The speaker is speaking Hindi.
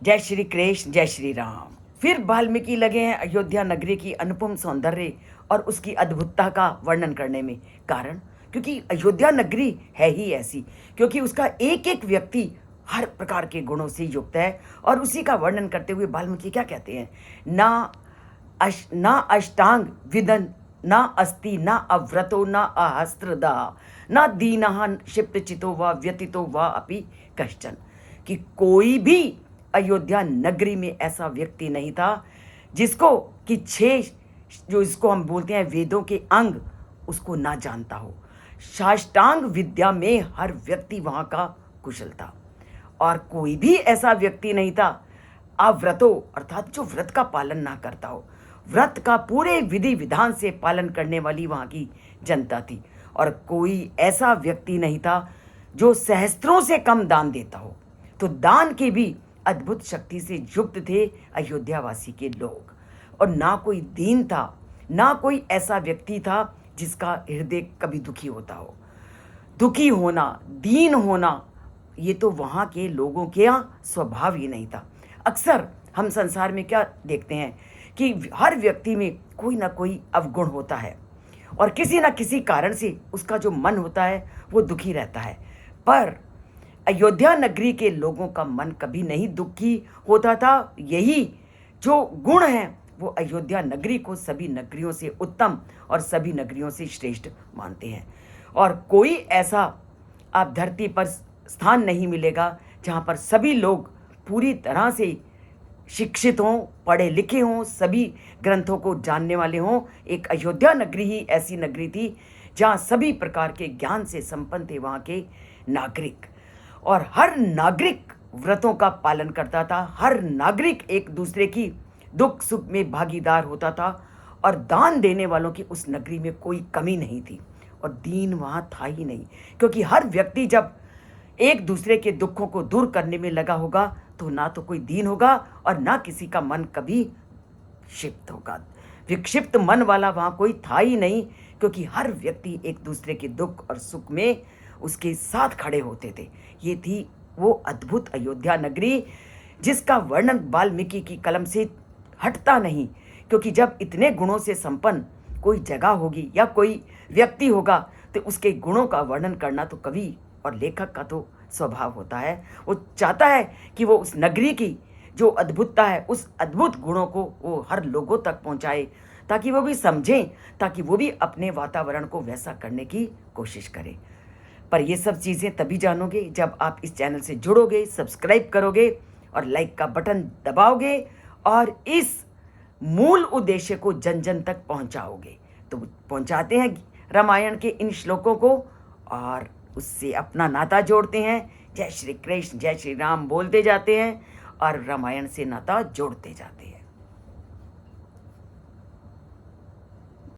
जय श्री कृष्ण, जय श्री राम। फिर वाल्मीकि लगे हैं अयोध्या नगरी की अनुपम सौंदर्य और उसकी अद्भुतता का वर्णन करने में। कारण क्योंकि अयोध्या नगरी है ही ऐसी, क्योंकि उसका एक एक व्यक्ति हर प्रकार के गुणों से युक्त है। और उसी का वर्णन करते हुए वाल्मीकि क्या कहते हैं, ना अष्टांग विदन, ना अस्ति, ना अव्रतो, ना अहस्त्रदा, ना दीनः क्षिप्तचितो व व्यतितो व अपि कश्चन। कि कोई भी अयोध्या नगरी में ऐसा व्यक्ति नहीं था जिसको कि छह जो इसको हम बोलते हैं वेदों के अंग उसको ना जानता हो। साष्टांग विद्या में हर व्यक्ति वहां का कुशल था। और कोई भी ऐसा व्यक्ति नहीं था अव्रतो, अर्थात जो व्रत का पालन ना करता हो। व्रत का पूरे विधि विधान से पालन करने वाली वहां की जनता थी। और कोई ऐसा व्यक्ति नहीं था जो सहस्त्रों से कम दान देता हो। तो दान की भी अद्भुत शक्ति से युक्त थे अयोध्यावासी के लोग। और ना कोई दीन था, ना कोई ऐसा व्यक्ति था जिसका हृदय कभी दुखी होता हो। दुखी होना, दीन होना, ये तो वहाँ के लोगों के यहाँ स्वभाव ही नहीं था। अक्सर हम संसार में क्या देखते हैं कि हर व्यक्ति में कोई ना कोई अवगुण होता है और किसी ना किसी कारण से उसका जो मन होता है वो दुखी रहता है। पर अयोध्या नगरी के लोगों का मन कभी नहीं दुखी होता था। यही जो गुण है वो अयोध्या नगरी को सभी नगरियों से उत्तम और सभी नगरियों से श्रेष्ठ मानते हैं। और कोई ऐसा आप धरती पर स्थान नहीं मिलेगा जहाँ पर सभी लोग पूरी तरह से शिक्षित हों, पढ़े लिखे हों, सभी ग्रंथों को जानने वाले हों। एक अयोध्या नगरी ही ऐसी नगरी थी जहाँ सभी प्रकार के ज्ञान से संपन्न थे वहाँ के नागरिक। और हर नागरिक व्रतों का पालन करता था। हर नागरिक एक दूसरे की दुख सुख में भागीदार होता था। और दान देने वालों की उस नगरी में कोई कमी नहीं थी। और दीन वहाँ था ही नहीं, क्योंकि हर व्यक्ति जब एक दूसरे के दुखों को दूर करने में लगा होगा तो ना तो कोई दीन होगा और ना किसी का मन कभी क्षिप्त होगा। विक्षिप्त मन वाला वहाँ कोई था ही नहीं, क्योंकि हर व्यक्ति एक दूसरे के दुख और सुख में उसके साथ खड़े होते थे। ये थी वो अद्भुत अयोध्या नगरी जिसका वर्णन वाल्मीकि की कलम से हटता नहीं। क्योंकि जब इतने गुणों से संपन्न कोई जगह होगी या कोई व्यक्ति होगा तो उसके गुणों का वर्णन करना तो कवि और लेखक का तो स्वभाव होता है। वो चाहता है कि वो उस नगरी की जो अद्भुतता है, उस अद्भुत गुणों को वो हर लोगों तक पहुंचाए, ताकि वो भी समझें, ताकि वो भी अपने वातावरण को वैसा करने की कोशिश करें। पर ये सब चीज़ें तभी जानोगे जब आप इस चैनल से जुड़ोगे, सब्सक्राइब करोगे और लाइक का बटन दबाओगे और इस मूल उद्देश्य को जन जन तक पहुंचाओगे। तो पहुंचाते हैं रामायण के इन श्लोकों को और उससे अपना नाता जोड़ते हैं। जय श्री कृष्ण, जय श्री राम बोलते जाते हैं और रामायण से नाता जोड़ते जाते हैं।